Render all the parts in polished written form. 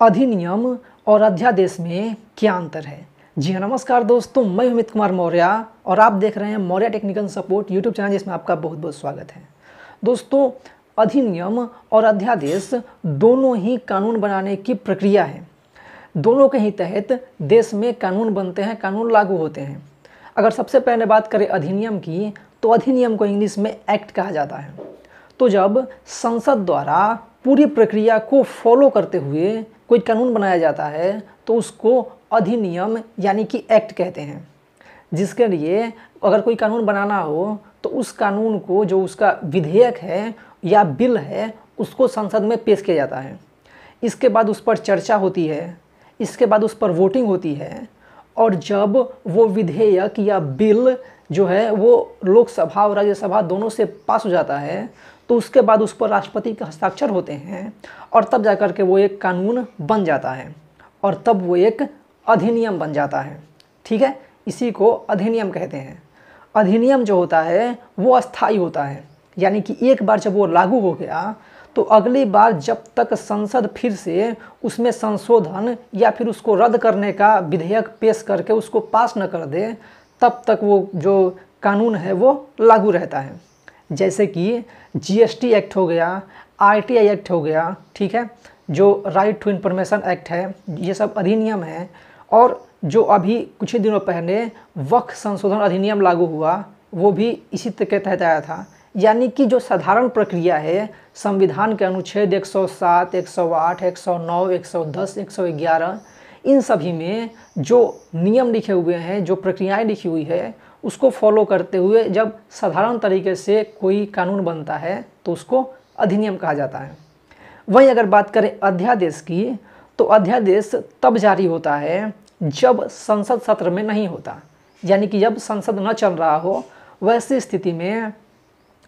अधिनियम और अध्यादेश में क्या अंतर है। जी हाँ, नमस्कार दोस्तों, मैं अमित कुमार मौर्य और आप देख रहे हैं Maurya technical support YouTube channel, जिसमें आपका बहुत बहुत स्वागत है। दोस्तों, अधिनियम और अध्यादेश दोनों ही कानून बनाने की प्रक्रिया है। दोनों के ही तहत देश में कानून बनते हैं, कानून लागू होते हैं। अगर सबसे पहले बात करें अधिनियम की, तो अधिनियम को इंग्लिश में एक्ट कहा जाता है। तो जब संसद द्वारा पूरी प्रक्रिया को फॉलो करते हुए कोई कानून बनाया जाता है तो उसको अधिनियम यानी कि एक्ट कहते हैं। जिसके लिए अगर कोई कानून बनाना हो तो उस कानून को, जो उसका विधेयक है या बिल है, उसको संसद में पेश किया जाता है। इसके बाद उस पर चर्चा होती है, इसके बाद उस पर वोटिंग होती है, और जब वो विधेयक या बिल जो है वो लोकसभा और राज्यसभा दोनों से पास हो जाता है, तो उसके बाद उस पर राष्ट्रपति के हस्ताक्षर होते हैं और तब जाकर के वो एक कानून बन जाता है और तब वो एक अधिनियम बन जाता है। ठीक है, इसी को अधिनियम कहते हैं। अधिनियम जो होता है वो अस्थायी होता है, यानी कि एक बार जब वो लागू हो गया तो अगली बार जब तक संसद फिर से उसमें संशोधन या फिर उसको रद्द करने का विधेयक पेश करके उसको पास न कर दे, तब तक वो जो कानून है वो लागू रहता है। जैसे कि जीएसटी एक्ट हो गया, आरटीआई एक्ट हो गया, ठीक है, जो राइट टू इन्फॉर्मेशन एक्ट है, ये सब अधिनियम है। और जो अभी कुछ ही दिनों पहले वक्फ संशोधन अधिनियम लागू हुआ, वो भी इसी के तहत आया था। यानी कि जो साधारण प्रक्रिया है, संविधान के अनुच्छेद 107, 108, 109, 110, 111, इन सभी में जो नियम लिखे हुए हैं, जो प्रक्रियाएं लिखी हुई है, उसको फॉलो करते हुए जब साधारण तरीके से कोई कानून बनता है तो उसको अधिनियम कहा जाता है। वहीं अगर बात करें अध्यादेश की, तो अध्यादेश तब जारी होता है जब संसद सत्र में नहीं होता, यानी कि जब संसद न चल रहा हो। वैसी स्थिति में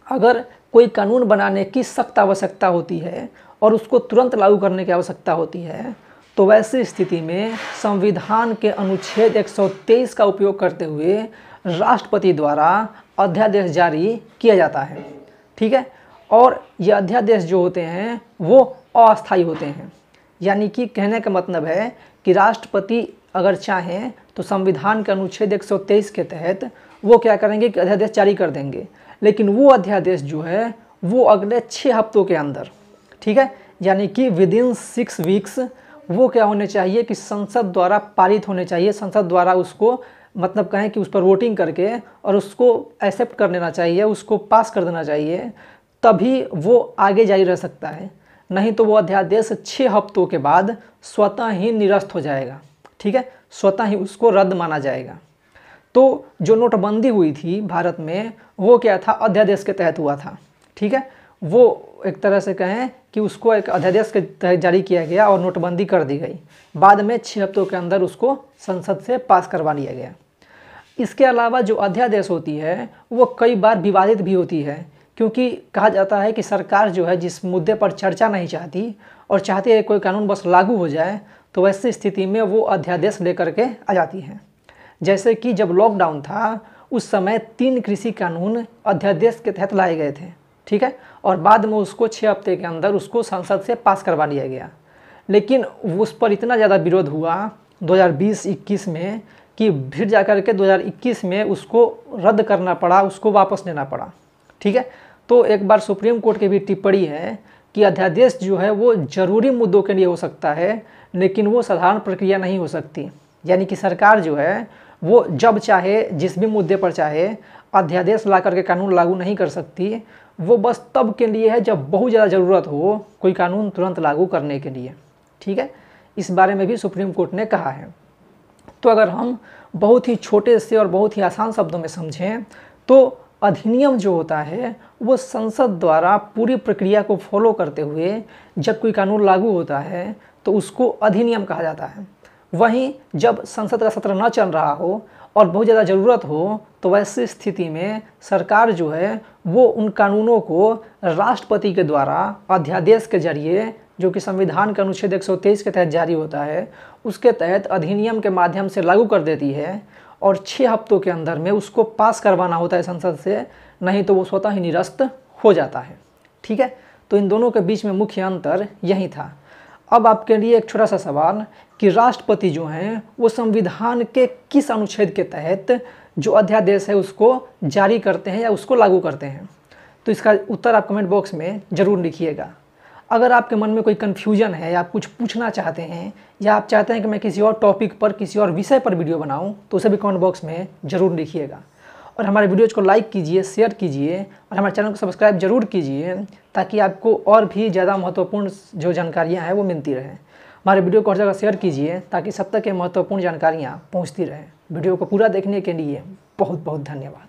अगर कोई कानून बनाने की सख्त आवश्यकता होती है और उसको तुरंत लागू करने की आवश्यकता होती है, तो वैसी स्थिति में संविधान के अनुच्छेद 123 का उपयोग करते हुए राष्ट्रपति द्वारा अध्यादेश जारी किया जाता है। ठीक है, और ये अध्यादेश जो होते हैं वो अस्थायी होते हैं। यानी कि कहने का मतलब है कि राष्ट्रपति अगर चाहें तो संविधान के अनुच्छेद 123 के तहत वो क्या करेंगे कि अध्यादेश जारी कर देंगे, लेकिन वो अध्यादेश जो है वो अगले 6 हफ्तों के अंदर, ठीक है, यानी कि विदिन 6 वीक्स वो क्या होने चाहिए कि संसद द्वारा पारित होने चाहिए। संसद द्वारा उसको मतलब कहें कि उस पर वोटिंग करके और उसको एक्सेप्ट कर लेना चाहिए, उसको पास कर देना चाहिए, तभी वो आगे जारी रह सकता है। नहीं तो वो अध्यादेश 6 हफ्तों के बाद स्वतः ही निरस्त हो जाएगा। ठीक है, स्वतः ही उसको रद्द माना जाएगा। तो जो नोटबंदी हुई थी भारत में, वो क्या था, अध्यादेश के तहत हुआ था। ठीक है, वो एक तरह से कहें कि उसको एक अध्यादेश के तहत जारी किया गया और नोटबंदी कर दी गई। बाद में 6 हफ्तों के अंदर उसको संसद से पास करवा लिया गया। इसके अलावा जो अध्यादेश होती है वो कई बार विवादित भी होती है, क्योंकि कहा जाता है कि सरकार जो है जिस मुद्दे पर चर्चा नहीं चाहती और चाहती है कोई कानून बस लागू हो जाए, तो वैसी स्थिति में वो अध्यादेश लेकर के आ जाती है। जैसे कि जब लॉकडाउन था उस समय 3 कृषि कानून अध्यादेश के तहत लाए गए थे। ठीक है, और बाद में उसको 6 हफ्ते के अंदर उसको संसद से पास करवा लिया गया। लेकिन उस पर इतना ज़्यादा विरोध हुआ 2020-21 में कि फिर जाकर के 2021 में उसको रद्द करना पड़ा, उसको वापस लेना पड़ा। ठीक है, तो एक बार सुप्रीम कोर्ट की भी टिप्पणी है कि अध्यादेश जो है वो ज़रूरी मुद्दों के लिए हो सकता है, लेकिन वो साधारण प्रक्रिया नहीं हो सकती। यानी कि सरकार जो है वो जब चाहे, जिस भी मुद्दे पर चाहे, अध्यादेश ला करके कानून लागू नहीं कर सकती। वो बस तब के लिए है जब बहुत ज़्यादा ज़रूरत हो कोई कानून तुरंत लागू करने के लिए। ठीक है, इस बारे में भी सुप्रीम कोर्ट ने कहा है। तो अगर हम बहुत ही छोटे से और बहुत ही आसान शब्दों में समझें तो अधिनियम जो होता है वो संसद द्वारा पूरी प्रक्रिया को फॉलो करते हुए जब कोई कानून लागू होता है तो उसको अधिनियम कहा जाता है। वहीं जब संसद का सत्र न चल रहा हो और बहुत ज़्यादा ज़रूरत हो, तो वैसी स्थिति में सरकार जो है वो उन कानूनों को राष्ट्रपति के द्वारा अध्यादेश के जरिए, जो कि संविधान के अनुच्छेद 123 के तहत जारी होता है, उसके तहत अधिनियम के माध्यम से लागू कर देती है और 6 हफ्तों के अंदर में उसको पास करवाना होता है संसद से, नहीं तो वो स्वतः ही निरस्त हो जाता है। ठीक है, तो इन दोनों के बीच में मुख्य अंतर यही था। अब आपके लिए एक छोटा सा सवाल कि राष्ट्रपति जो हैं वो संविधान के किस अनुच्छेद के तहत जो अध्यादेश है उसको जारी करते हैं या उसको लागू करते हैं? तो इसका उत्तर आप कमेंट बॉक्स में ज़रूर लिखिएगा। अगर आपके मन में कोई कन्फ्यूजन है या आप कुछ पूछना चाहते हैं या आप चाहते हैं कि मैं किसी और टॉपिक पर, किसी और विषय पर वीडियो बनाऊं, तो उसे भी कमेंट बॉक्स में ज़रूर लिखिएगा। और हमारे वीडियोज़ को लाइक कीजिए, शेयर कीजिए और हमारे चैनल को सब्सक्राइब जरूर कीजिए ताकि आपको और भी ज़्यादा महत्वपूर्ण जो जानकारियाँ हैं वो मिलती रहें। हमारे वीडियो को हर जगह शेयर कीजिए ताकि सब तक ये महत्वपूर्ण जानकारियाँ पहुँचती रहें। वीडियो को पूरा देखने के लिए बहुत बहुत धन्यवाद।